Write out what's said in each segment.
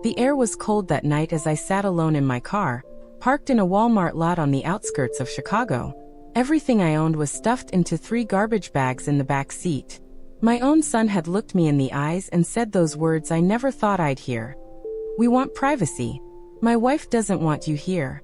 The air was cold that night as I sat alone in my car, parked in a Walmart lot on the outskirts of Chicago. Everything I owned was stuffed into 3 garbage bags in the back seat. My own son had looked me in the eyes and said those words I never thought I'd hear. "We want privacy. My wife doesn't want you here."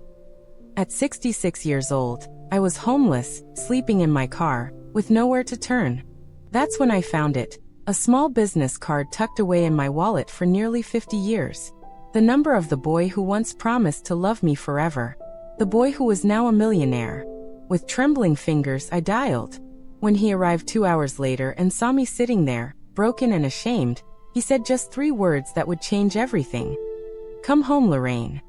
At 66 years old, I was homeless, sleeping in my car, with nowhere to turn. That's when I found it, a small business card tucked away in my wallet for nearly 50 years. The number of the boy who once promised to love me forever. The boy who was now a millionaire. With trembling fingers, I dialed. When he arrived 2 hours later and saw me sitting there, broken and ashamed, he said just 3 words that would change everything. "Come home, Lorraine."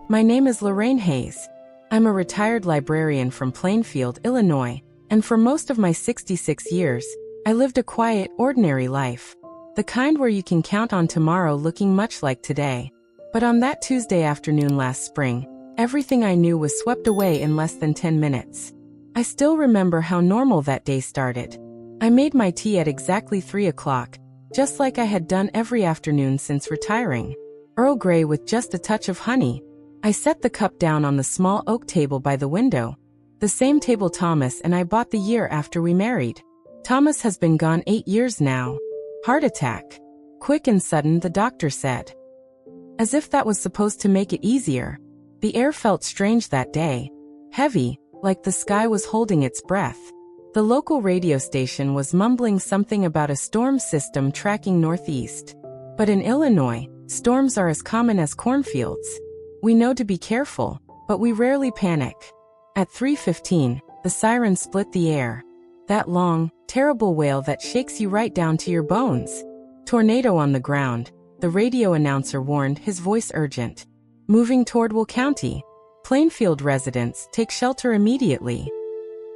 My name is Lorraine Hayes. I'm a retired librarian from Plainfield, Illinois, and for most of my 66 years, I lived a quiet, ordinary life. The kind where you can count on tomorrow looking much like today. But on that Tuesday afternoon last spring, everything I knew was swept away in less than 10 minutes. I still remember how normal that day started. I made my tea at exactly 3 o'clock, just like I had done every afternoon since retiring. Earl Grey with just a touch of honey. I set the cup down on the small oak table by the window, the same table Thomas and I bought the year after we married. Thomas has been gone 8 years now. Heart attack. Quick and sudden, the doctor said. As if that was supposed to make it easier. The air felt strange that day. Heavy, like the sky was holding its breath. The local radio station was mumbling something about a storm system tracking northeast. But in Illinois, storms are as common as cornfields. We know to be careful, but we rarely panic. At 3:15, the siren split the air. That long, terrible wail that shakes you right down to your bones. Tornado on the ground, the radio announcer warned, his voice urgent. Moving toward Will County. Plainfield residents, take shelter immediately.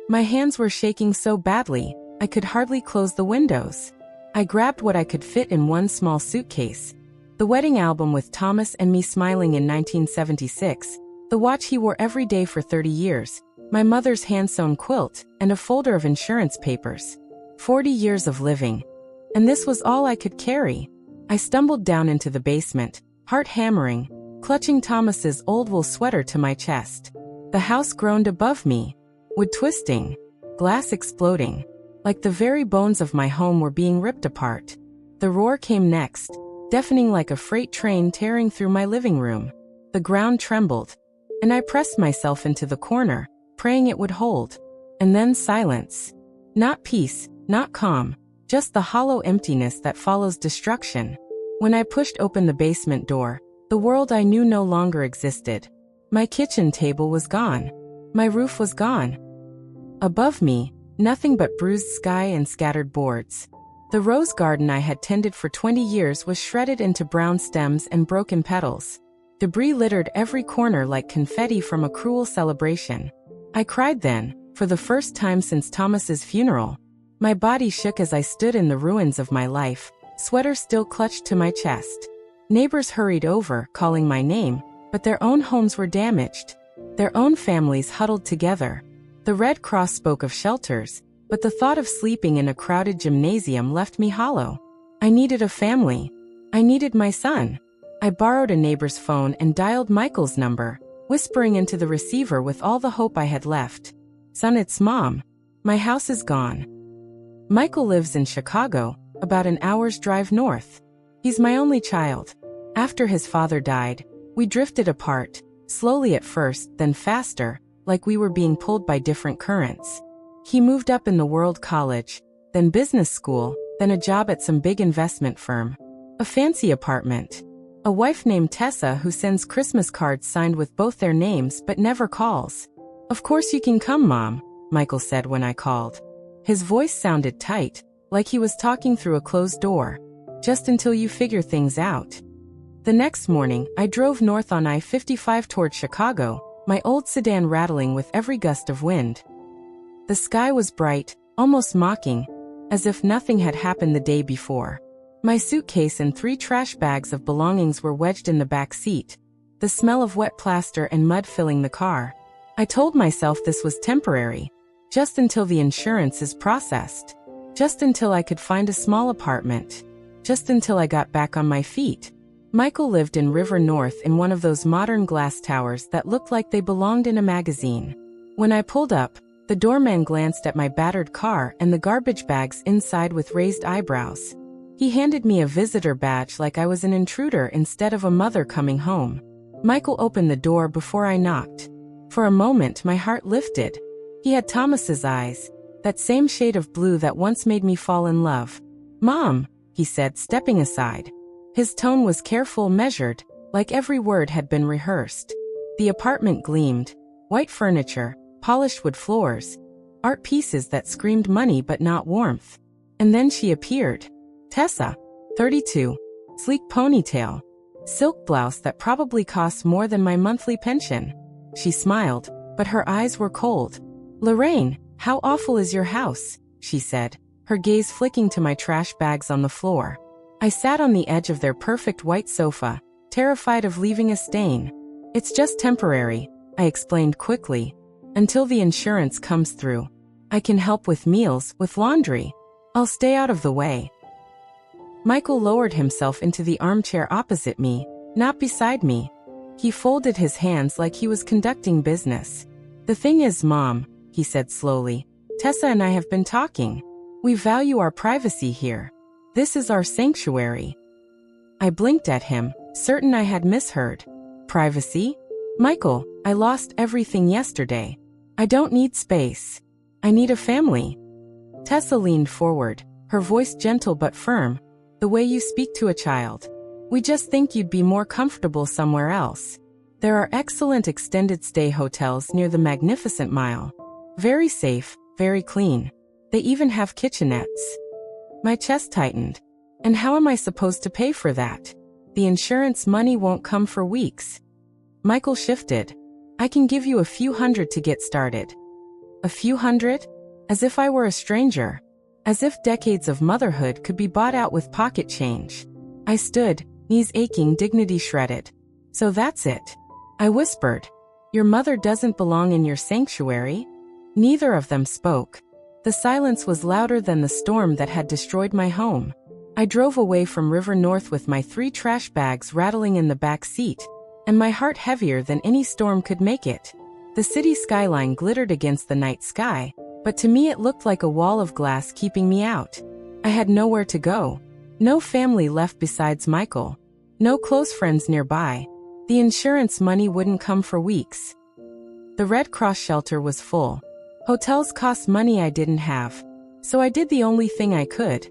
My hands were shaking so badly, I could hardly close the windows. I grabbed what I could fit in one small suitcase. The wedding album with Thomas and me smiling in 1976, the watch he wore every day for 30 years, my mother's hand-sewn quilt, and a folder of insurance papers. 40 years of living. And this was all I could carry. I stumbled down into the basement, heart hammering, clutching Thomas's old wool sweater to my chest. The house groaned above me. Wood twisting. Glass exploding. Like the very bones of my home were being ripped apart. The roar came next, deafening like a freight train tearing through my living room. The ground trembled, and I pressed myself into the corner, praying it would hold. And then silence. Not peace, not calm, just the hollow emptiness that follows destruction. When I pushed open the basement door, the world I knew no longer existed. My kitchen table was gone. My roof was gone. Above me, nothing but bruised sky and scattered boards. The rose garden I had tended for 20 years was shredded into brown stems and broken petals. Debris littered every corner like confetti from a cruel celebration. I cried then, for the first time since Thomas's funeral. My body shook as I stood in the ruins of my life, sweater still clutched to my chest. Neighbors hurried over, calling my name, but their own homes were damaged. Their own families huddled together. The Red Cross spoke of shelters, but the thought of sleeping in a crowded gymnasium left me hollow. I needed a family. I needed my son. I borrowed a neighbor's phone and dialed Michael's number, whispering into the receiver with all the hope I had left. "Son, it's Mom. My house is gone." Michael lives in Chicago, about an hour's drive north. He's my only child. After his father died, we drifted apart, slowly at first, then faster, like we were being pulled by different currents. He moved up in the World College, then business school, then a job at some big investment firm. A fancy apartment. A wife named Tessa who sends Christmas cards signed with both their names but never calls. "Of course you can come, Mom," Michael said when I called. His voice sounded tight, like he was talking through a closed door. "Just until you figure things out." The next morning, I drove north on I-55 toward Chicago, my old sedan rattling with every gust of wind. The sky was bright, almost mocking, as if nothing had happened the day before. My suitcase and 3 trash bags of belongings were wedged in the back seat, the smell of wet plaster and mud filling the car. I told myself this was temporary, just until the insurance is processed, just until I could find a small apartment, just until I got back on my feet. Michael lived in River North in one of those modern glass towers that looked like they belonged in a magazine. When I pulled up, the doorman glanced at my battered car and the garbage bags inside with raised eyebrows. He handed me a visitor badge like I was an intruder instead of a mother coming home. Michael opened the door before I knocked. For a moment, my heart lifted. He had Thomas's eyes, that same shade of blue that once made me fall in love. "Mom," he said, stepping aside. His tone was careful, measured, like every word had been rehearsed. The apartment gleamed. White furniture, polished wood floors, art pieces that screamed money but not warmth. And then she appeared. Tessa, 32, sleek ponytail, silk blouse that probably cost more than my monthly pension. She smiled, but her eyes were cold. "Lorraine, how awful is your house?" she said, her gaze flicking to my trash bags on the floor. I sat on the edge of their perfect white sofa, terrified of leaving a stain. "It's just temporary," I explained quickly, "until the insurance comes through. I can help with meals, with laundry. I'll stay out of the way." Michael lowered himself into the armchair opposite me, not beside me. He folded his hands like he was conducting business. "The thing is, Mom," he said slowly, "Tessa and I have been talking. We value our privacy here. This is our sanctuary." I blinked at him, certain I had misheard. "Privacy? Michael, I lost everything yesterday. I don't need space. I need a family." Tessa leaned forward, her voice gentle but firm, "The way you speak to a child. We just think you'd be more comfortable somewhere else. There are excellent extended stay hotels near the Magnificent Mile. Very safe, very clean. They even have kitchenettes." My chest tightened. "And how am I supposed to pay for that? The insurance money won't come for weeks." Michael shifted. "I can give you a few hundred to get started." A few hundred? As if I were a stranger. As if decades of motherhood could be bought out with pocket change. I stood, knees aching, dignity shredded. "So that's it," I whispered. "Your mother doesn't belong in your sanctuary?" Neither of them spoke. The silence was louder than the storm that had destroyed my home. I drove away from River North with my 3 trash bags rattling in the back seat, and my heart heavier than any storm could make it. The city skyline glittered against the night sky, but to me it looked like a wall of glass keeping me out. I had nowhere to go. No family left besides Michael. No close friends nearby. The insurance money wouldn't come for weeks. The Red Cross shelter was full. Hotels cost money I didn't have. So I did the only thing I could.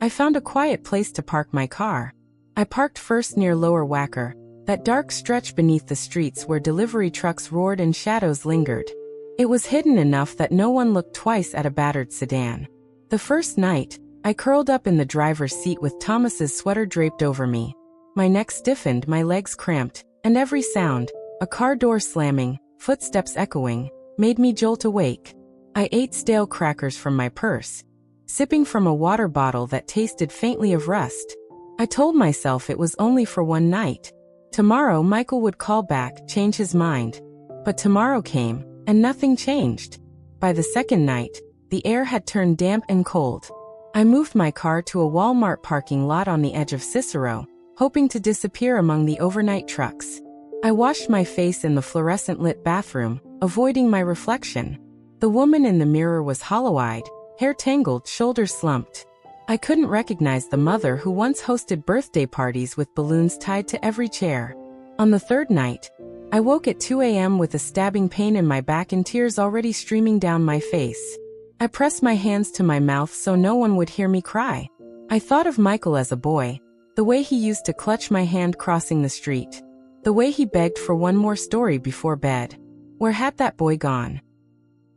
I found a quiet place to park my car. I parked first near Lower Wacker, that dark stretch beneath the streets where delivery trucks roared and shadows lingered. It was hidden enough that no one looked twice at a battered sedan. The first night, I curled up in the driver's seat with Thomas's sweater draped over me. My neck stiffened, my legs cramped, and every sound, a car door slamming, footsteps echoing, made me jolt awake. I ate stale crackers from my purse, sipping from a water bottle that tasted faintly of rust. I told myself it was only for one night. Tomorrow Michael would call back, change his mind. But tomorrow came, and nothing changed. By the second night, the air had turned damp and cold. I moved my car to a Walmart parking lot on the edge of Cicero, hoping to disappear among the overnight trucks. I washed my face in the fluorescent-lit bathroom, avoiding my reflection. The woman in the mirror was hollow-eyed, hair tangled, shoulders slumped. I couldn't recognize the mother who once hosted birthday parties with balloons tied to every chair. On the third night, I woke at 2 a.m. with a stabbing pain in my back and tears already streaming down my face. I pressed my hands to my mouth so no one would hear me cry. I thought of Michael as a boy, the way he used to clutch my hand crossing the street. The way he begged for one more story before bed. Where had that boy gone?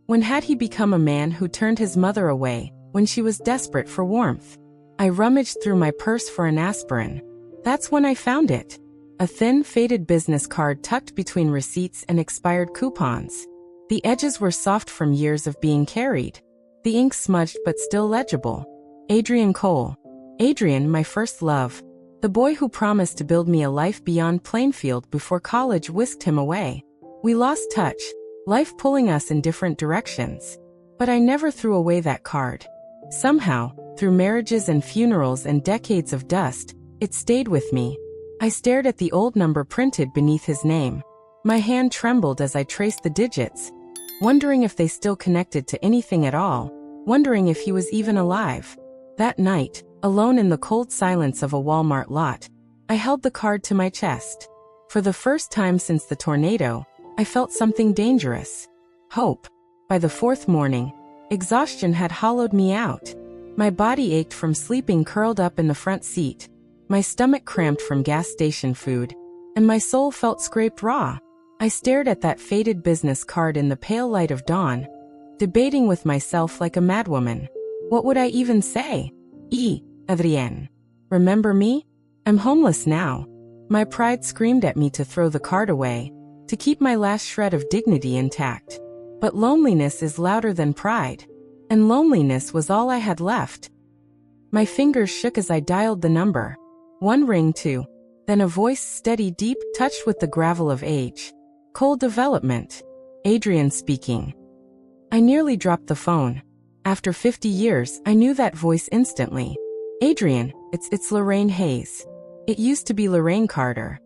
When had he become a man who turned his mother away, when she was desperate for warmth? I rummaged through my purse for an aspirin. That's when I found it. A thin, faded business card tucked between receipts and expired coupons. The edges were soft from years of being carried. The ink smudged but still legible. Adrian Cole. Adrian, my first love. The boy who promised to build me a life beyond Plainfield before college whisked him away. We lost touch, life pulling us in different directions. But I never threw away that card. Somehow, through marriages and funerals and decades of dust, it stayed with me. I stared at the old number printed beneath his name. My hand trembled as I traced the digits, wondering if they still connected to anything at all, wondering if he was even alive. That night, alone in the cold silence of a Walmart lot, I held the card to my chest. For the first time since the tornado, I felt something dangerous. Hope. By the fourth morning, exhaustion had hollowed me out. My body ached from sleeping curled up in the front seat. My stomach cramped from gas station food, and my soul felt scraped raw. I stared at that faded business card in the pale light of dawn, debating with myself like a madwoman. What would I even say? Adrienne. Remember me? I'm homeless now. My pride screamed at me to throw the card away, to keep my last shred of dignity intact. But loneliness is louder than pride, and loneliness was all I had left. My fingers shook as I dialed the number. One ring, two. Then a voice steady, deep, touched with the gravel of age. Cold development. Adrienne speaking. I nearly dropped the phone. After 50 years, I knew that voice instantly. Adrienne, it's Lorraine Hayes. It used to be Lorraine Carter.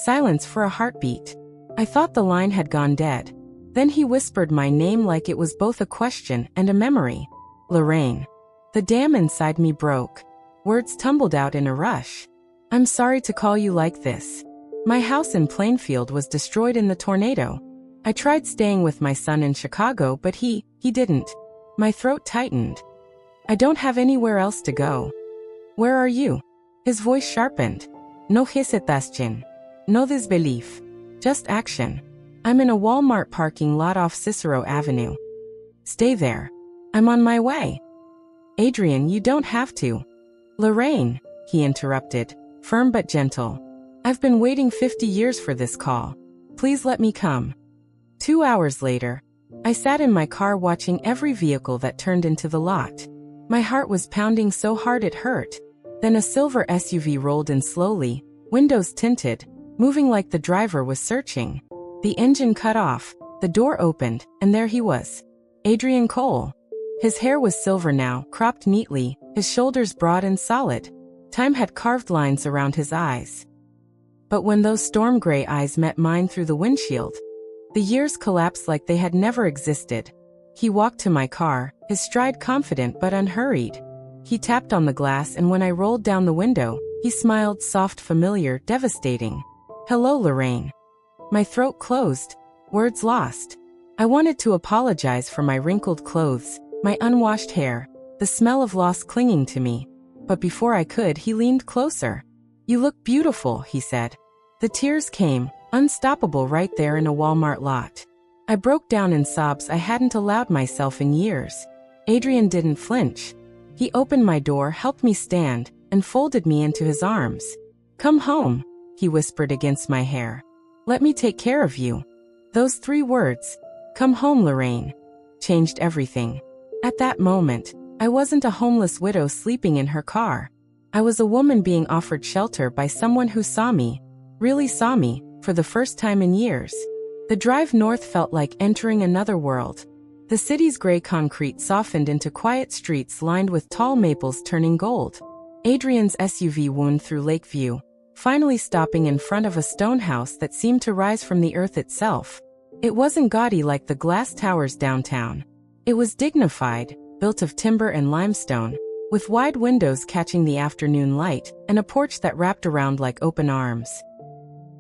Silence for a heartbeat. I thought the line had gone dead. Then he whispered my name like it was both a question and a memory. Lorraine. The dam inside me broke. Words tumbled out in a rush. I'm sorry to call you like this. My house in Plainfield was destroyed in the tornado. I tried staying with my son in Chicago, but he didn't. My throat tightened. I don't have anywhere else to go. Where are you? His voice sharpened. No hesitation. No disbelief. Just action. I'm in a Walmart parking lot off Cicero Avenue. Stay there. I'm on my way. Adrienne, you don't have to. Lorraine, he interrupted, firm but gentle. I've been waiting 50 years for this call. Please let me come. 2 hours later, I sat in my car watching every vehicle that turned into the lot. My heart was pounding so hard it hurt. Then a silver SUV rolled in slowly, windows tinted, moving like the driver was searching. The engine cut off, the door opened, and there he was. Adrienne Cole. His hair was silver now, cropped neatly, his shoulders broad and solid. Time had carved lines around his eyes. But when those storm gray eyes met mine through the windshield, the years collapsed like they had never existed. He walked to my car, his stride confident but unhurried. He tapped on the glass, and when I rolled down the window, he smiled, soft, familiar, devastating. Hello, Lorraine. My throat closed, words lost. I wanted to apologize for my wrinkled clothes, my unwashed hair, the smell of loss clinging to me. But before I could, he leaned closer. You look beautiful, he said. The tears came, unstoppable right there in a Walmart lot. I broke down in sobs I hadn't allowed myself in years. Adrienne didn't flinch. He opened my door, helped me stand, and folded me into his arms. Come home, he whispered against my hair. Let me take care of you. Those 3 words, come home, Lorraine, changed everything. At that moment, I wasn't a homeless widow sleeping in her car. I was a woman being offered shelter by someone who saw me, really saw me, for the first time in years. The drive north felt like entering another world. The city's gray concrete softened into quiet streets lined with tall maples turning gold. Adrienne's SUV wound through Lakeview, finally stopping in front of a stone house that seemed to rise from the earth itself. It wasn't gaudy like the glass towers downtown. It was dignified, built of timber and limestone, with wide windows catching the afternoon light, and a porch that wrapped around like open arms.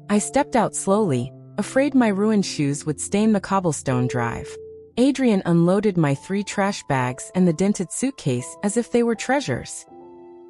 I stepped out slowly, afraid my ruined shoes would stain the cobblestone drive. Adrienne unloaded my 3 trash bags and the dented suitcase as if they were treasures.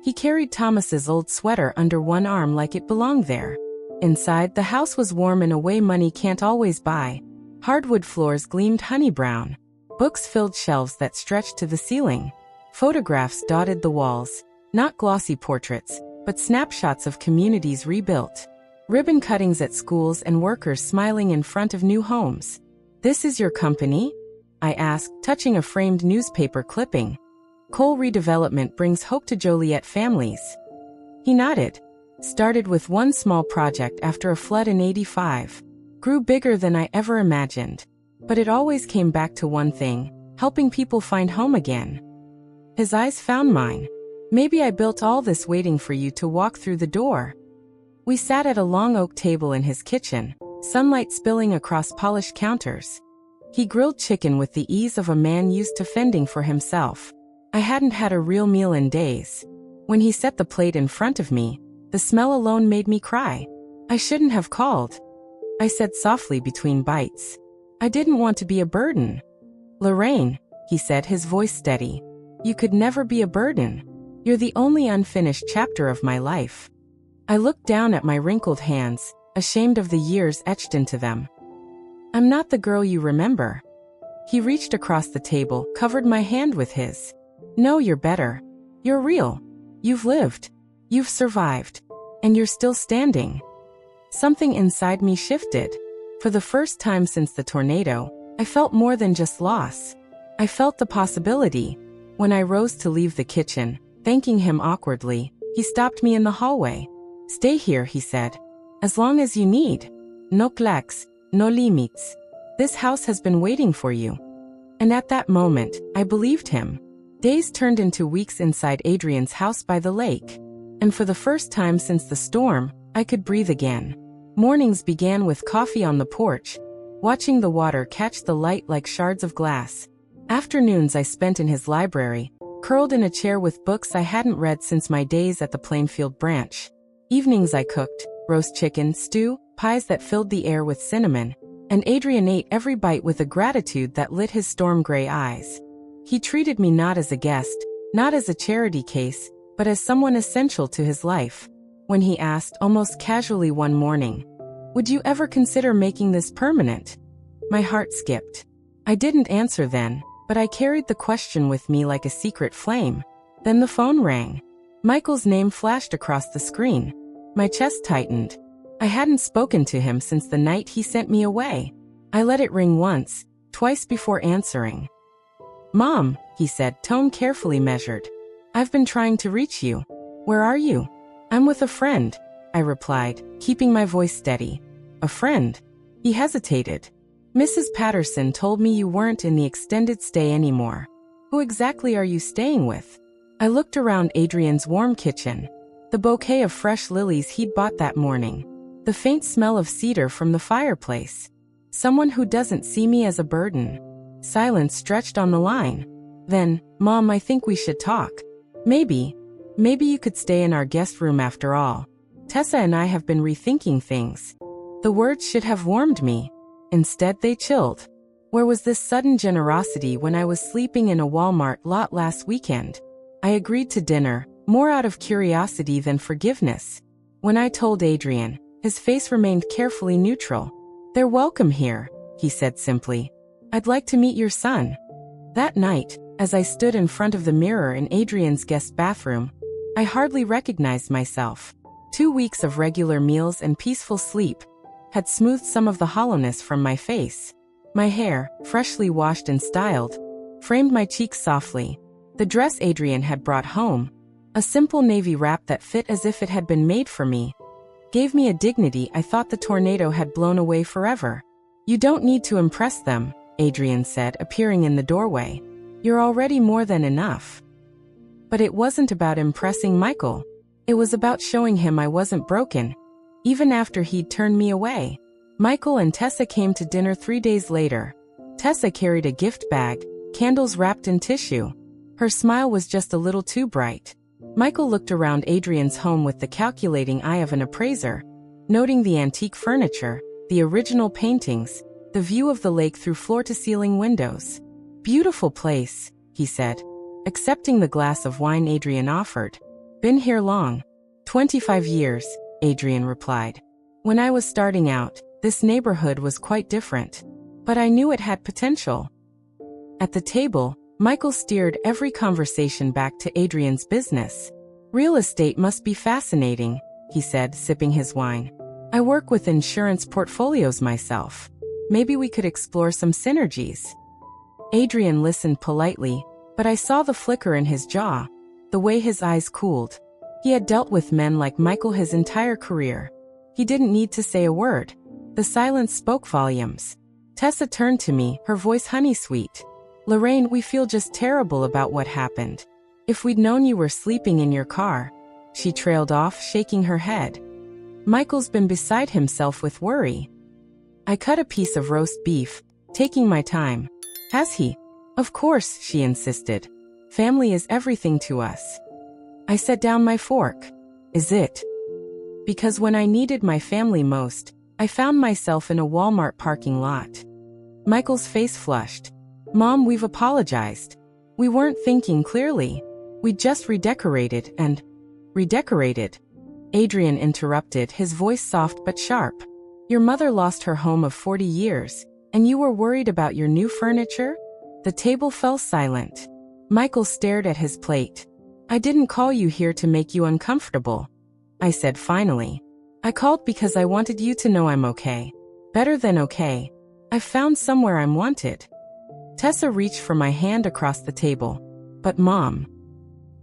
He carried Thomas's old sweater under one arm like it belonged there. Inside, the house was warm in a way money can't always buy. Hardwood floors gleamed honey brown. Books filled shelves that stretched to the ceiling. Photographs dotted the walls, not glossy portraits, but snapshots of communities rebuilt. Ribbon cuttings at schools and workers smiling in front of new homes. This is your company? I asked, touching a framed newspaper clipping. Coal redevelopment brings hope to Joliet families. He nodded. Started with one small project after a flood in '85. Grew bigger than I ever imagined. But it always came back to one thing, helping people find home again. His eyes found mine. Maybe I built all this waiting for you to walk through the door. We sat at a long oak table in his kitchen, sunlight spilling across polished counters. He grilled chicken with the ease of a man used to fending for himself. I hadn't had a real meal in days. When he set the plate in front of me, the smell alone made me cry. I shouldn't have called, I said softly between bites. I didn't want to be a burden. Lorraine, he said, his voice steady. You could never be a burden. You're the only unfinished chapter of my life. I looked down at my wrinkled hands, ashamed of the years etched into them. I'm not the girl you remember. He reached across the table, covered my hand with his. No, you're better. You're real. You've lived. You've survived. And you're still standing. Something inside me shifted. For the first time since the tornado, I felt more than just loss. I felt the possibility. When I rose to leave the kitchen, thanking him awkwardly, he stopped me in the hallway. Stay here, he said. As long as you need. No claques, no limits. This house has been waiting for you. And at that moment, I believed him. Days turned into weeks inside Adrian's house by the lake. And for the first time since the storm, I could breathe again. Mornings began with coffee on the porch, watching the water catch the light like shards of glass. Afternoons I spent in his library, curled in a chair with books I hadn't read since my days at the Plainfield branch. Evenings I cooked, roast chicken, stew, pies that filled the air with cinnamon, and Adrian ate every bite with a gratitude that lit his storm-gray eyes. He treated me not as a guest, not as a charity case, but as someone essential to his life. When he asked, almost casually one morning, "Would you ever consider making this permanent?" My heart skipped. I didn't answer then, but I carried the question with me like a secret flame. Then the phone rang. Michael's name flashed across the screen. My chest tightened. I hadn't spoken to him since the night he sent me away. I let it ring once, twice before answering. "Mom," he said, tone carefully measured. "I've been trying to reach you. Where are you?" "I'm with a friend," I replied, keeping my voice steady. "A friend?" He hesitated. "Mrs. Patterson told me you weren't in the extended stay anymore. Who exactly are you staying with?" I looked around Adrian's warm kitchen. The bouquet of fresh lilies he'd bought that morning. The faint smell of cedar from the fireplace. Someone who doesn't see me as a burden. Silence stretched on the line. Then, "Mom, I think we should talk. Maybe you could stay in our guest room after all. Tessa and I have been rethinking things." The words should have warmed me. Instead, they chilled. Where was this sudden generosity when I was sleeping in a Walmart lot last weekend? I agreed to dinner, more out of curiosity than forgiveness. When I told Adrian, his face remained carefully neutral. "They're welcome here," he said simply. "I'd like to meet your son." That night, as I stood in front of the mirror in Adrian's guest bathroom, I hardly recognized myself. 2 weeks of regular meals and peaceful sleep had smoothed some of the hollowness from my face. My hair, freshly washed and styled, framed my cheeks softly. The dress Adrian had brought home, a simple navy wrap that fit as if it had been made for me, gave me a dignity I thought the tornado had blown away forever. "You don't need to impress them," Adrian said, appearing in the doorway. "You're already more than enough." But it wasn't about impressing Michael. It was about showing him I wasn't broken, even after he'd turned me away. Michael and Tessa came to dinner 3 days later. Tessa carried a gift bag, candles wrapped in tissue. Her smile was just a little too bright. Michael looked around Adrian's home with the calculating eye of an appraiser, noting the antique furniture, the original paintings, the view of the lake through floor-to-ceiling windows. "Beautiful place," he said, accepting the glass of wine Adrian offered. "Been here long?" 25 years, Adrian replied. "When I was starting out, this neighborhood was quite different. But I knew it had potential." At the table, Michael steered every conversation back to Adrian's business. "Real estate must be fascinating," he said, sipping his wine. "I work with insurance portfolios myself. Maybe we could explore some synergies." Adrian listened politely, but I saw the flicker in his jaw, the way his eyes cooled. He had dealt with men like Michael his entire career. He didn't need to say a word. The silence spoke volumes. Tessa turned to me, her voice honey-sweet. "Lorraine, we feel just terrible about what happened. If we'd known you were sleeping in your car." She trailed off, shaking her head. Michael's been beside himself with worry. I cut a piece of roast beef, taking my time. Has he? Of course, she insisted. Family is everything to us. I set down my fork. Is it? Because when I needed my family most, I found myself in a Walmart parking lot. Michael's face flushed. Mom, we've apologized. We weren't thinking clearly. We just redecorated and... Redecorated? Adrian interrupted, his voice soft but sharp. Your mother lost her home of 40 years, and you were worried about your new furniture? The table fell silent. Michael stared at his plate. I didn't call you here to make you uncomfortable, I said finally. I called because I wanted you to know I'm okay. Better than okay. I've found somewhere I'm wanted. Tessa reached for my hand across the table. But Mom.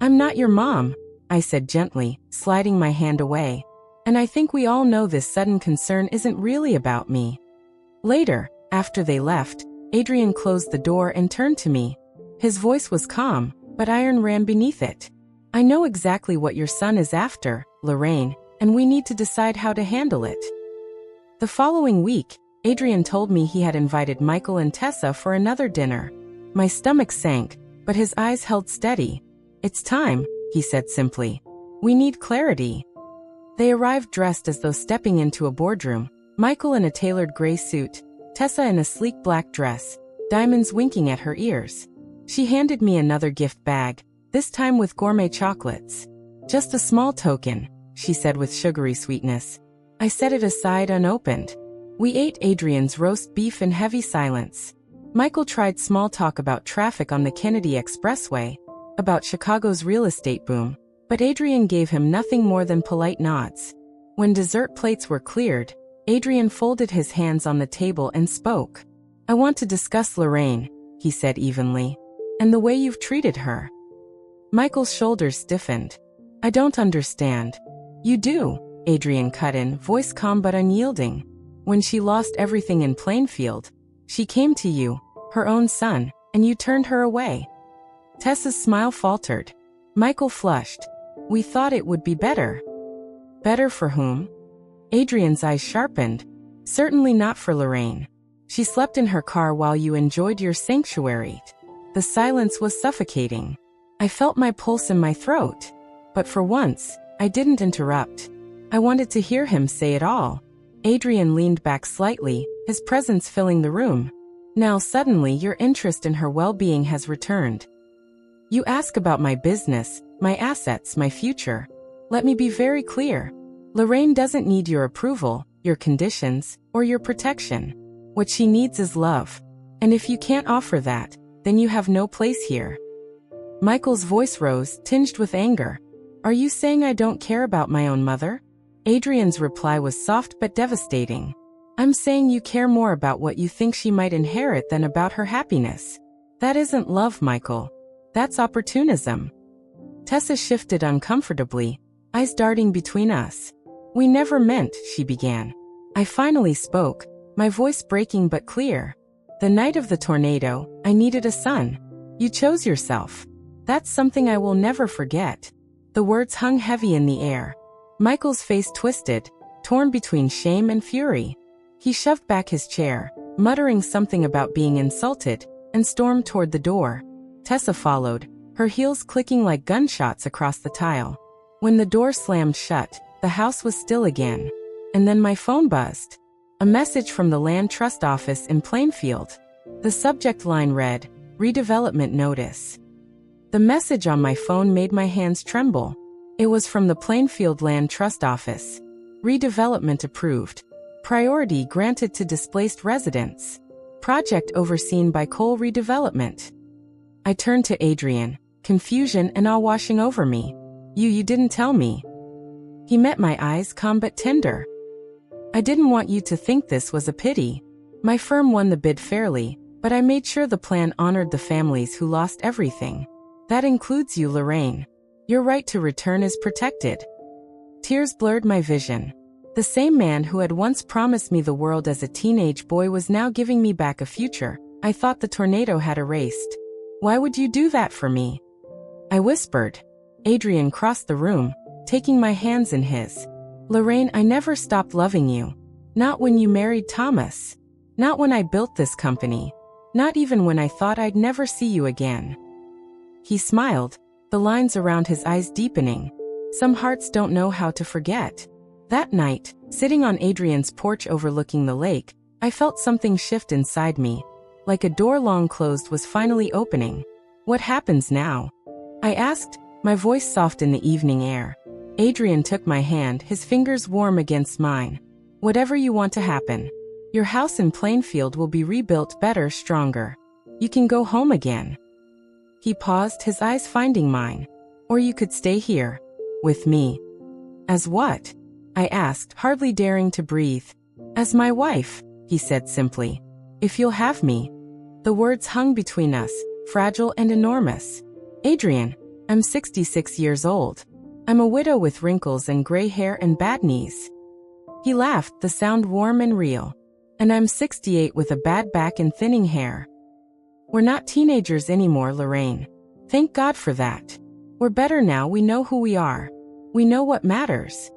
I'm not your mom, I said gently, sliding my hand away. And I think we all know this sudden concern isn't really about me. Later, after they left, Adrian closed the door and turned to me. His voice was calm, but iron ran beneath it. I know exactly what your son is after, Lorraine, and we need to decide how to handle it. The following week, Adrian told me he had invited Michael and Tessa for another dinner. My stomach sank, but his eyes held steady. It's time, he said simply. We need clarity. They arrived dressed as though stepping into a boardroom, Michael in a tailored gray suit, Tessa in a sleek black dress, diamonds winking at her ears. She handed me another gift bag, this time with gourmet chocolates. Just a small token, she said with sugary sweetness. I set it aside unopened. We ate Adrian's roast beef in heavy silence. Michael tried small talk about traffic on the Kennedy Expressway, about Chicago's real estate boom, but Adrian gave him nothing more than polite nods. When dessert plates were cleared, Adrian folded his hands on the table and spoke. I want to discuss Lorraine, he said evenly, and the way you've treated her. Michael's shoulders stiffened. I don't understand. You do, Adrian cut in, voice calm but unyielding. When she lost everything in Plainfield, she came to you, her own son, and you turned her away. Tessa's smile faltered. Michael flushed. We thought it would be better. Better for whom? Adrian's eyes sharpened. Certainly not for Lorraine. She slept in her car while you enjoyed your sanctuary. The silence was suffocating. I felt my pulse in my throat. But for once, I didn't interrupt. I wanted to hear him say it all. Adrian leaned back slightly, his presence filling the room. Now suddenly your interest in her well-being has returned. You ask about my business, my assets, my future. Let me be very clear. Lorraine doesn't need your approval, your conditions, or your protection. What she needs is love. And if you can't offer that, then you have no place here. Michael's voice rose, tinged with anger. Are you saying I don't care about my own mother? Adrian's reply was soft but devastating. I'm saying you care more about what you think she might inherit than about her happiness. That isn't love, Michael. That's opportunism. Tessa shifted uncomfortably, eyes darting between us. We never meant, she began. I finally spoke, my voice breaking but clear. The night of the tornado, I needed a son. You chose yourself. That's something I will never forget. The words hung heavy in the air. Michael's face twisted, torn between shame and fury. He shoved back his chair, muttering something about being insulted, and stormed toward the door. Tessa followed, her heels clicking like gunshots across the tile. When the door slammed shut, the house was still again. And then my phone buzzed. A message from the Land Trust office in Plainfield. The subject line read, Redevelopment Notice. The message on my phone made my hands tremble. It was from the Plainfield Land Trust office. Redevelopment approved. Priority granted to displaced residents. Project overseen by Coal Redevelopment. I turned to Adrian, confusion and awe washing over me. You didn't tell me. He met my eyes, calm but tender. I didn't want you to think this was a pity. My firm won the bid fairly, but I made sure the plan honored the families who lost everything. That includes you, Lorraine. Your right to return is protected. Tears blurred my vision. The same man who had once promised me the world as a teenage boy was now giving me back a future I thought the tornado had erased. Why would you do that for me? I whispered. Adrian crossed the room, taking my hands in his. Lorraine, I never stopped loving you. Not when you married Thomas. Not when I built this company. Not even when I thought I'd never see you again. He smiled, the lines around his eyes deepening. Some hearts don't know how to forget. That night, sitting on Adrian's porch overlooking the lake, I felt something shift inside me. Like a door long closed was finally opening. What happens now? I asked, my voice soft in the evening air. Adrian took my hand, his fingers warm against mine. Whatever you want to happen. Your house in Plainfield will be rebuilt better, stronger. You can go home again. He paused, his eyes finding mine. Or you could stay here. With me. As what? I asked, hardly daring to breathe. As my wife, he said simply. If you'll have me. The words hung between us, fragile and enormous. Adrian, I'm 66 years old. I'm a widow with wrinkles and gray hair and bad knees. He laughed, the sound warm and real. And I'm 68 with a bad back and thinning hair. We're not teenagers anymore, Lorraine. Thank God for that. We're better now, we know who we are. We know what matters.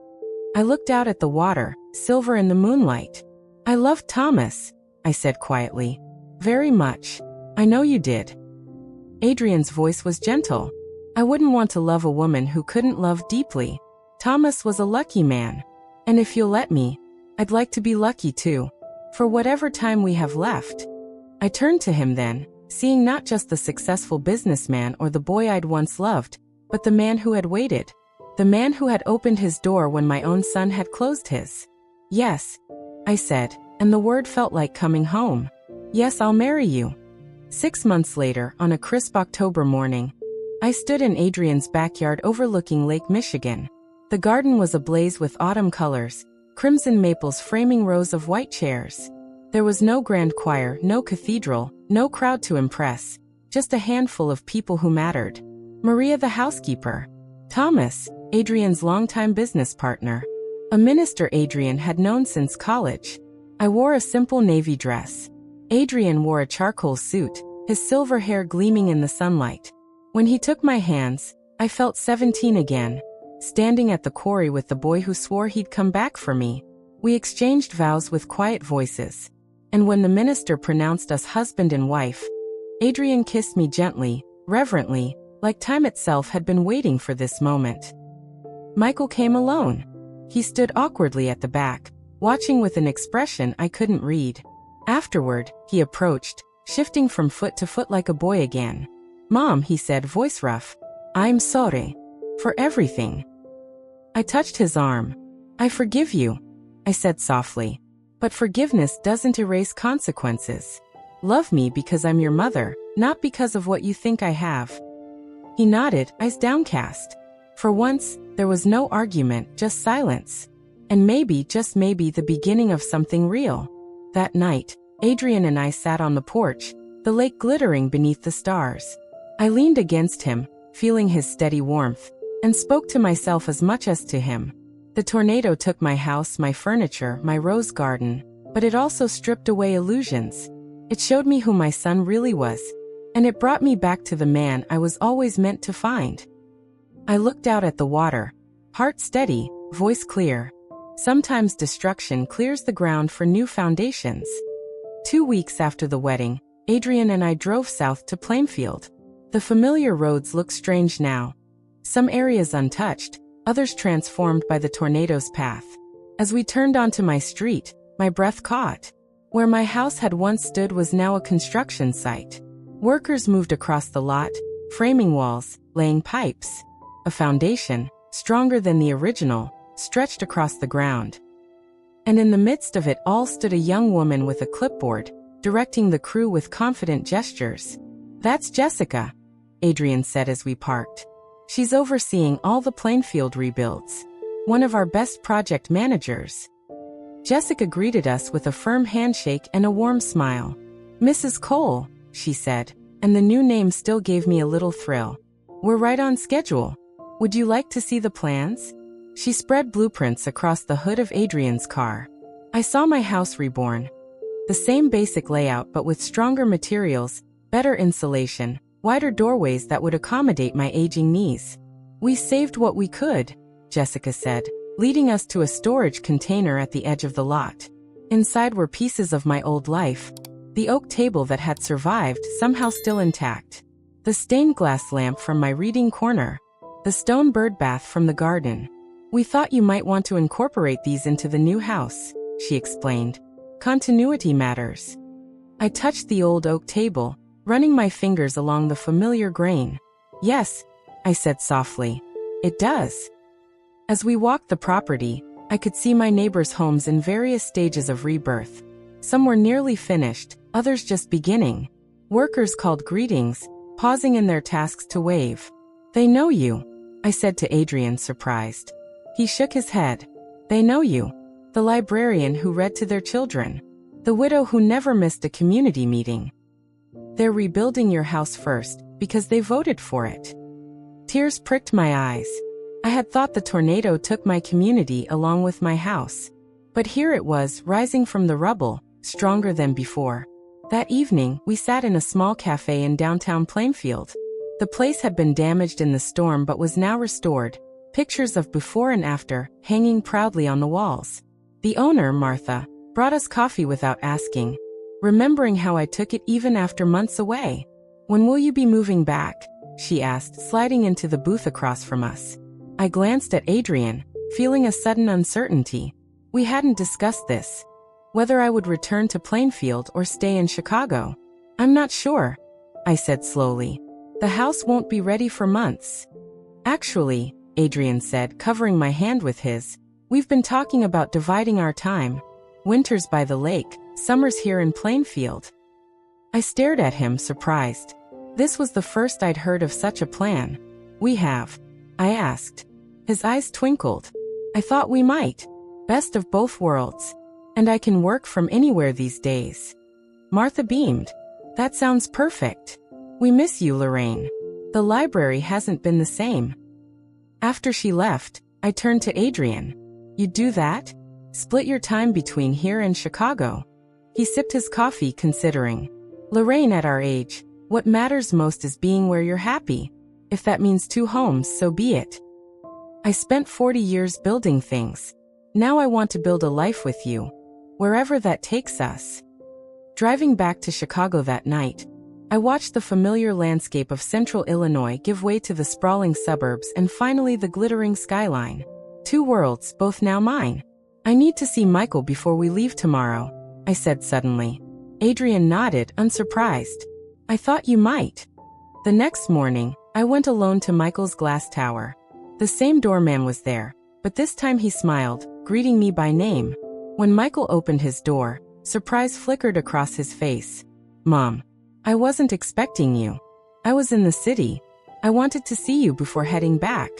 I looked out at the water, silver in the moonlight. I loved Thomas, I said quietly. Very much. I know you did. Adrian's voice was gentle. I wouldn't want to love a woman who couldn't love deeply. Thomas was a lucky man. And if you'll let me, I'd like to be lucky too. For whatever time we have left. I turned to him then, seeing not just the successful businessman or the boy I'd once loved, but the man who had waited. The man who had opened his door when my own son had closed his. Yes, I said, and the word felt like coming home. Yes, I'll marry you. 6 months later, on a crisp October morning, I stood in Adrian's backyard overlooking Lake Michigan. The garden was ablaze with autumn colors, crimson maples framing rows of white chairs. There was no grand choir, no cathedral, no crowd to impress, just a handful of people who mattered. Maria the housekeeper. Thomas, Adrian's longtime business partner. A minister Adrian had known since college. I wore a simple navy dress. Adrian wore a charcoal suit, his silver hair gleaming in the sunlight. When he took my hands, I felt 17 again, standing at the quarry with the boy who swore he'd come back for me. We exchanged vows with quiet voices. And when the minister pronounced us husband and wife, Adrian kissed me gently, reverently, like time itself had been waiting for this moment. Michael came alone. He stood awkwardly at the back, watching with an expression I couldn't read. Afterward, he approached, shifting from foot to foot like a boy again. Mom, he said, voice rough. I'm sorry. For everything. I touched his arm. I forgive you, I said softly. But forgiveness doesn't erase consequences. Love me because I'm your mother, not because of what you think I have. He nodded, eyes downcast. For once, there was no argument, just silence. And maybe, just maybe, the beginning of something real. That night, Adrian and I sat on the porch, the lake glittering beneath the stars. I leaned against him, feeling his steady warmth, and spoke to myself as much as to him. The tornado took my house, my furniture, my rose garden, but it also stripped away illusions. It showed me who my son really was, and it brought me back to the man I was always meant to find. I looked out at the water, heart steady, voice clear. Sometimes destruction clears the ground for new foundations. 2 weeks after the wedding, Adrian and I drove south to Plainfield. The familiar roads look strange now. Some areas untouched, others transformed by the tornado's path. As we turned onto my street, my breath caught. Where my house had once stood was now a construction site. Workers moved across the lot, framing walls, laying pipes. A foundation, stronger than the original, stretched across the ground. And in the midst of it all stood a young woman with a clipboard, directing the crew with confident gestures. That's Jessica, Adrian said as we parked. She's overseeing all the Plainfield rebuilds. One of our best project managers. Jessica greeted us with a firm handshake and a warm smile. Mrs. Cole, she said, and the new name still gave me a little thrill. We're right on schedule. Would you like to see the plans? She spread blueprints across the hood of Adrian's car. I saw my house reborn. The same basic layout but with stronger materials, better insulation, wider doorways that would accommodate my aging knees. We saved what we could, Jessica said, leading us to a storage container at the edge of the lot. Inside were pieces of my old life. The oak table that had survived, somehow still intact. The stained glass lamp from my reading corner. The stone bird bath from the garden. "We thought you might want to incorporate these into the new house," she explained. "Continuity matters." I touched the old oak table, running my fingers along the familiar grain. "Yes," I said softly. "It does." As we walked the property, I could see my neighbors' homes in various stages of rebirth. Some were nearly finished, others just beginning. Workers called greetings, pausing in their tasks to wave. "They know you," I said to Adrian, surprised. He shook his head. "They know you. The librarian who read to their children. The widow who never missed a community meeting. They're rebuilding your house first, because they voted for it." Tears pricked my eyes. I had thought the tornado took my community along with my house. But here it was, rising from the rubble, stronger than before. That evening, we sat in a small cafe in downtown Plainfield. The place had been damaged in the storm but was now restored, pictures of before and after, hanging proudly on the walls. The owner, Martha, brought us coffee without asking, remembering how I took it even after months away. "When will you be moving back?" she asked, sliding into the booth across from us. I glanced at Adrian, feeling a sudden uncertainty. We hadn't discussed this. Whether I would return to Plainfield or stay in Chicago. "I'm not sure," I said slowly. "The house won't be ready for months." "Actually," Adrian said, covering my hand with his, "we've been talking about dividing our time. Winters by the lake, summers here in Plainfield." I stared at him, surprised. This was the first I'd heard of such a plan. "We have?" I asked. His eyes twinkled. "I thought we might. Best of both worlds. And I can work from anywhere these days." Martha beamed. "That sounds perfect. We miss you, Lorraine. The library hasn't been the same." After she left, I turned to Adrian. "You'd do that? Split your time between here and Chicago?" He sipped his coffee, considering. "Lorraine, at our age, what matters most is being where you're happy. If that means 2 homes, so be it. I spent 40 years building things. Now I want to build a life with you, wherever that takes us." Driving back to Chicago that night, I watched the familiar landscape of central Illinois give way to the sprawling suburbs and finally the glittering skyline. 2 worlds, both now mine. "I need to see Michael before we leave tomorrow," I said suddenly. Adrian nodded, unsurprised. "I thought you might." The next morning, I went alone to Michael's glass tower. The same doorman was there, but this time he smiled, greeting me by name. When Michael opened his door, surprise flickered across his face. "Mom, I wasn't expecting you. I was in the city. I wanted to see you before heading back."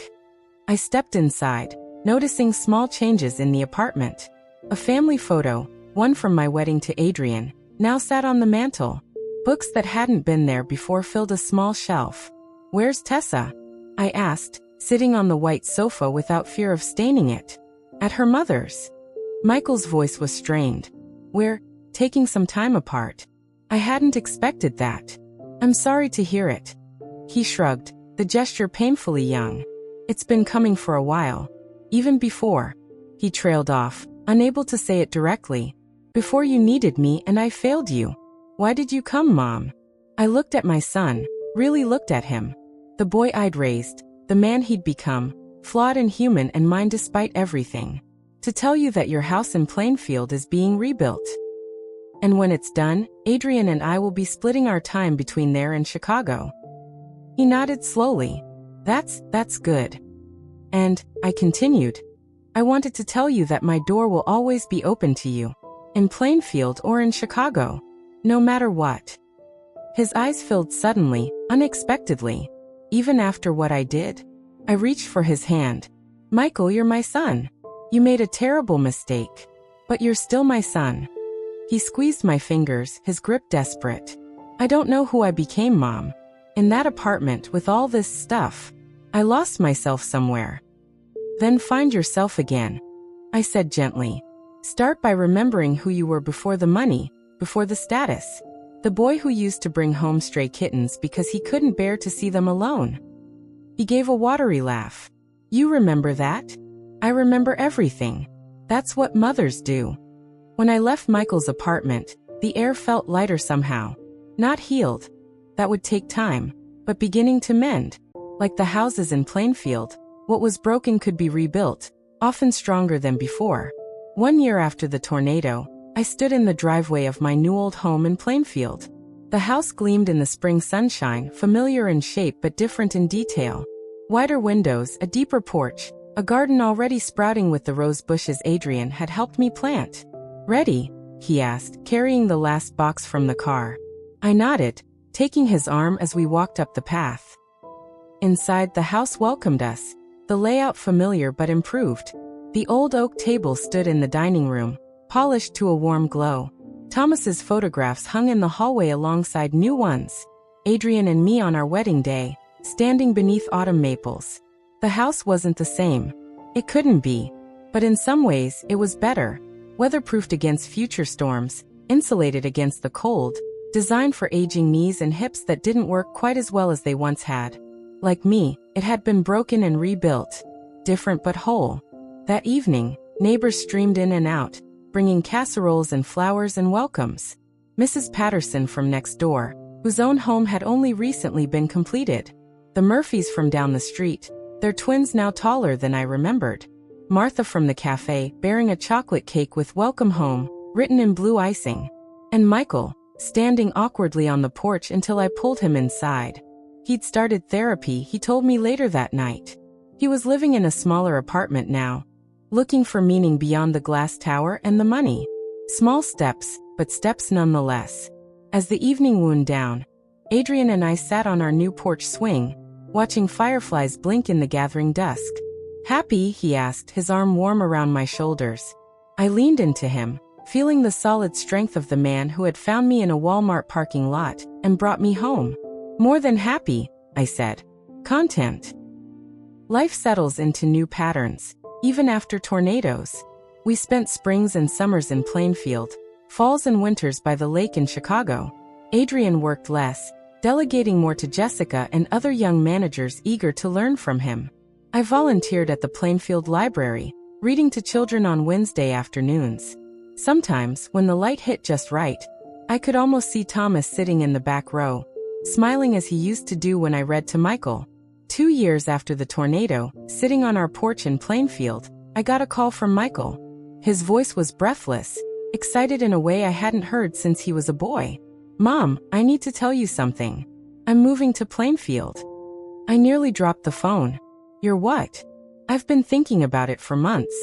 I stepped inside, noticing small changes in the apartment. A family photo, one from my wedding to Adrian, now sat on the mantel. Books that hadn't been there before filled a small shelf. "Where's Tessa?" I asked, sitting on the white sofa without fear of staining it. "At her mother's." Michael's voice was strained. "We're taking some time apart." I hadn't expected that. "I'm sorry to hear it." He shrugged, the gesture painfully young. "It's been coming for a while. Even before." He trailed off, unable to say it directly. "Before you needed me and I failed you. Why did you come, Mom?" I looked at my son, really looked at him. The boy I'd raised, the man he'd become, flawed and human and mine despite everything. "To tell you that your house in Plainfield is being rebuilt. And when it's done, Adrian and I will be splitting our time between there and Chicago." He nodded slowly. That's good." And, I continued, "I wanted to tell you that my door will always be open to you. In Plainfield or in Chicago. No matter what." His eyes filled suddenly, unexpectedly. "Even after what I did?" I reached for his hand. "Michael, you're my son. You made a terrible mistake. But you're still my son." He squeezed my fingers, his grip desperate. "I don't know who I became, Mom. In that apartment with all this stuff. I lost myself somewhere." "Then find yourself again," I said gently. "Start by remembering who you were before the money, before the status. The boy who used to bring home stray kittens because he couldn't bear to see them alone." He gave a watery laugh. "You remember that?" I remember everything. That's what mothers do. When I left Michael's apartment, the air felt lighter somehow. Not healed. That would take time. But beginning to mend. Like the houses in Plainfield, what was broken could be rebuilt, often stronger than before. 1 year after the tornado, I stood in the driveway of my new old home in Plainfield. The house gleamed in the spring sunshine, familiar in shape but different in detail. Wider windows, a deeper porch, a garden already sprouting with the rose bushes Adrian had helped me plant. "Ready?" he asked, carrying the last box from the car. I nodded, taking his arm as we walked up the path. Inside, the house welcomed us, the layout familiar but improved. The old oak table stood in the dining room, polished to a warm glow. Thomas's photographs hung in the hallway alongside new ones. Adrian and me on our wedding day, standing beneath autumn maples. The house wasn't the same. It couldn't be. But in some ways, it was better. Weatherproofed against future storms, insulated against the cold, designed for aging knees and hips that didn't work quite as well as they once had. Like me, it had been broken and rebuilt. Different but whole. That evening, neighbors streamed in and out, bringing casseroles and flowers and welcomes. Mrs. Patterson from next door, whose own home had only recently been completed. The Murphys from down the street, their twins now taller than I remembered. Martha from the cafe, bearing a chocolate cake with "Welcome Home," written in blue icing. And Michael, standing awkwardly on the porch until I pulled him inside. He'd started therapy, he told me later that night. He was living in a smaller apartment now, looking for meaning beyond the glass tower and the money. Small steps, but steps nonetheless. As the evening wound down, Adrian and I sat on our new porch swing, watching fireflies blink in the gathering dusk. "Happy?" he asked, his arm warm around my shoulders. I leaned into him, feeling the solid strength of the man who had found me in a Walmart parking lot and brought me home. "More than happy," I said. "Content." Life settles into new patterns, even after tornadoes. We spent springs and summers in Plainfield, falls and winters by the lake in Chicago. Adrian worked less, delegating more to Jessica and other young managers eager to learn from him. I volunteered at the Plainfield Library, reading to children on Wednesday afternoons. Sometimes, when the light hit just right, I could almost see Thomas sitting in the back row, smiling as he used to do when I read to Michael. 2 years after the tornado, sitting on our porch in Plainfield, I got a call from Michael. His voice was breathless, excited in a way I hadn't heard since he was a boy. "Mom, I need to tell you something. I'm moving to Plainfield." I nearly dropped the phone. "You're what?" "I've been thinking about it for months.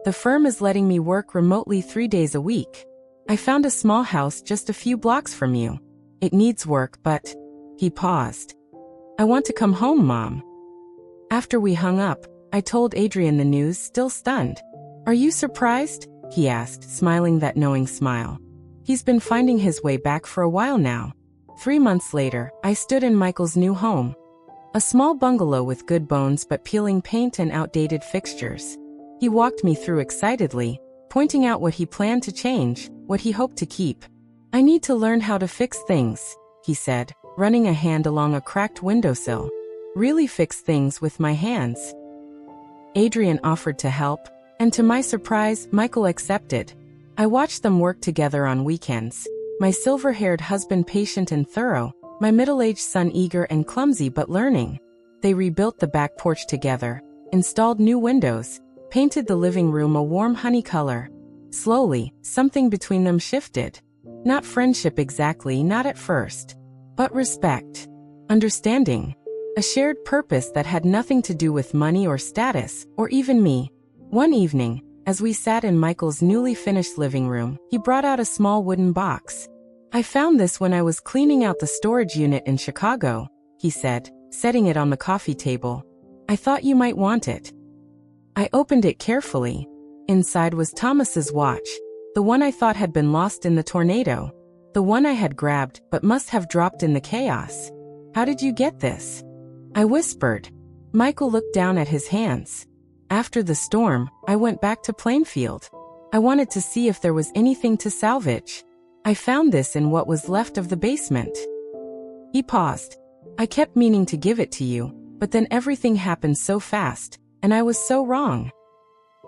The firm is letting me work remotely 3 days a week. I found a small house just a few blocks from you. It needs work, but..." He paused. "I want to come home, Mom." After we hung up, I told Adrian the news, still stunned. "Are you surprised?" he asked, smiling that knowing smile. He's been finding his way back for a while now. 3 months later, I stood in Michael's new home. A small bungalow with good bones but peeling paint and outdated fixtures. He walked me through excitedly, pointing out what he planned to change, what he hoped to keep. "I need to learn how to fix things," he said, running a hand along a cracked windowsill. "Really fix things with my hands." Adrian offered to help, and to my surprise, Michael accepted. I watched them work together on weekends, my silver-haired husband patient and thorough, my middle-aged son eager and clumsy but learning. They rebuilt the back porch together, installed new windows, painted the living room a warm honey color. Slowly, something between them shifted. Not friendship exactly, not at first. But respect. Understanding. A shared purpose that had nothing to do with money or status, or even me. One evening, as we sat in Michael's newly finished living room, he brought out a small wooden box. "I found this when I was cleaning out the storage unit in Chicago," he said, setting it on the coffee table. "I thought you might want it." I opened it carefully. Inside was Thomas's watch, the one I thought had been lost in the tornado. The one I had grabbed, but must have dropped in the chaos. "How did you get this?" I whispered. Michael looked down at his hands. "After the storm, I went back to Plainfield. I wanted to see if there was anything to salvage. I found this in what was left of the basement." He paused. "I kept meaning to give it to you, but then everything happened so fast, and I was so wrong."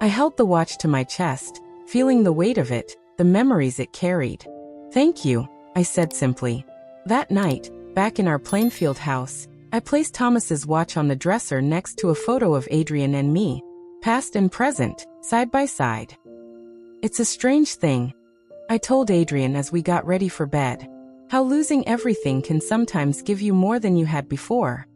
I held the watch to my chest, feeling the weight of it, the memories it carried. "Thank you," I said simply. That night, back in our Plainfield house, I placed Thomas's watch on the dresser next to a photo of Adrian and me, past and present, side by side. "It's a strange thing," I told Adrian as we got ready for bed, "how losing everything can sometimes give you more than you had before."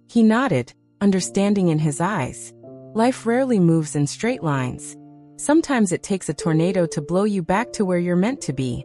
He nodded, understanding in his eyes. Life rarely moves in straight lines. Sometimes it takes a tornado to blow you back to where you're meant to be.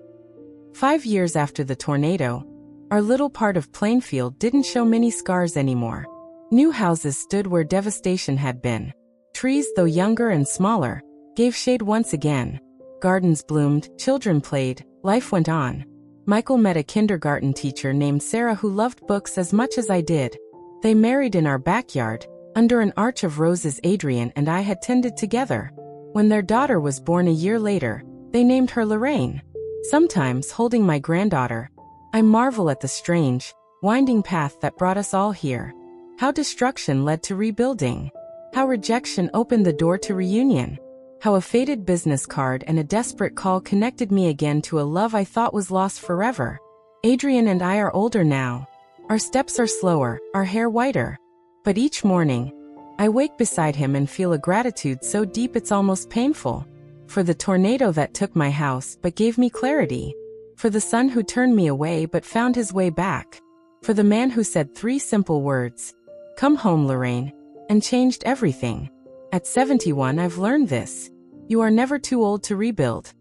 5 years after the tornado, our little part of Plainfield didn't show many scars anymore. New houses stood where devastation had been. Trees, though younger and smaller, gave shade once again. Gardens bloomed, children played, life went on. Michael met a kindergarten teacher named Sarah who loved books as much as I did. They married in our backyard, under an arch of roses Adrian and I had tended together. When their daughter was born a year later, they named her Lorraine. Sometimes, holding my granddaughter, I marvel at the strange, winding path that brought us all here. How destruction led to rebuilding. How rejection opened the door to reunion. How a faded business card and a desperate call connected me again to a love I thought was lost forever. Adrian and I are older now. Our steps are slower, our hair whiter. But each morning, I wake beside him and feel a gratitude so deep it's almost painful. For the tornado that took my house but gave me clarity. For the son who turned me away but found his way back. For the man who said 3 simple words, "Come home, Lorraine," and changed everything. At 71, I've learned this. You are never too old to rebuild.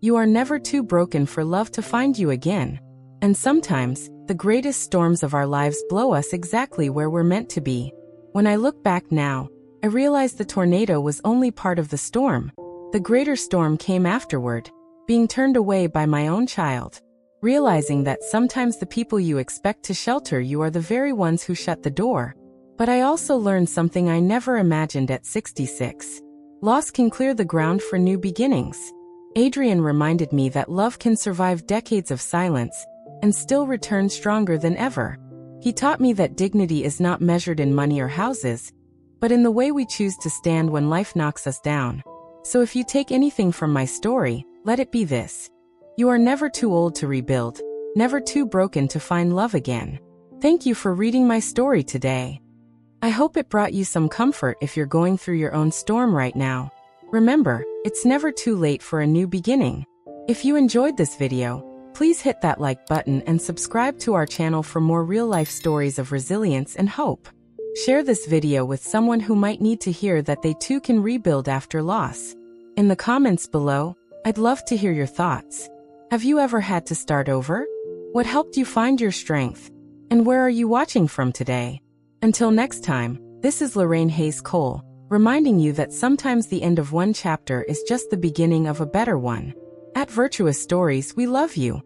You are never too broken for love to find you again. And sometimes, the greatest storms of our lives blow us exactly where we're meant to be. When I look back now, I realize the tornado was only part of the storm. The greater storm came afterward, being turned away by my own child. Realizing that sometimes the people you expect to shelter you are the very ones who shut the door. But I also learned something I never imagined at 66. Loss can clear the ground for new beginnings. Adrian reminded me that love can survive decades of silence and still return stronger than ever. He taught me that dignity is not measured in money or houses, but in the way we choose to stand when life knocks us down. So if you take anything from my story, let it be this. You are never too old to rebuild, never too broken to find love again. Thank you for reading my story today. I hope it brought you some comfort if you're going through your own storm right now. Remember, it's never too late for a new beginning. If you enjoyed this video, please hit that like button and subscribe to our channel for more real-life stories of resilience and hope. Share this video with someone who might need to hear that they too can rebuild after loss. In the comments below, I'd love to hear your thoughts. Have you ever had to start over? What helped you find your strength? And where are you watching from today? Until next time, this is Lorraine Hayes Cole, reminding you that sometimes the end of one chapter is just the beginning of a better one. At Virtuous Stories, we love you.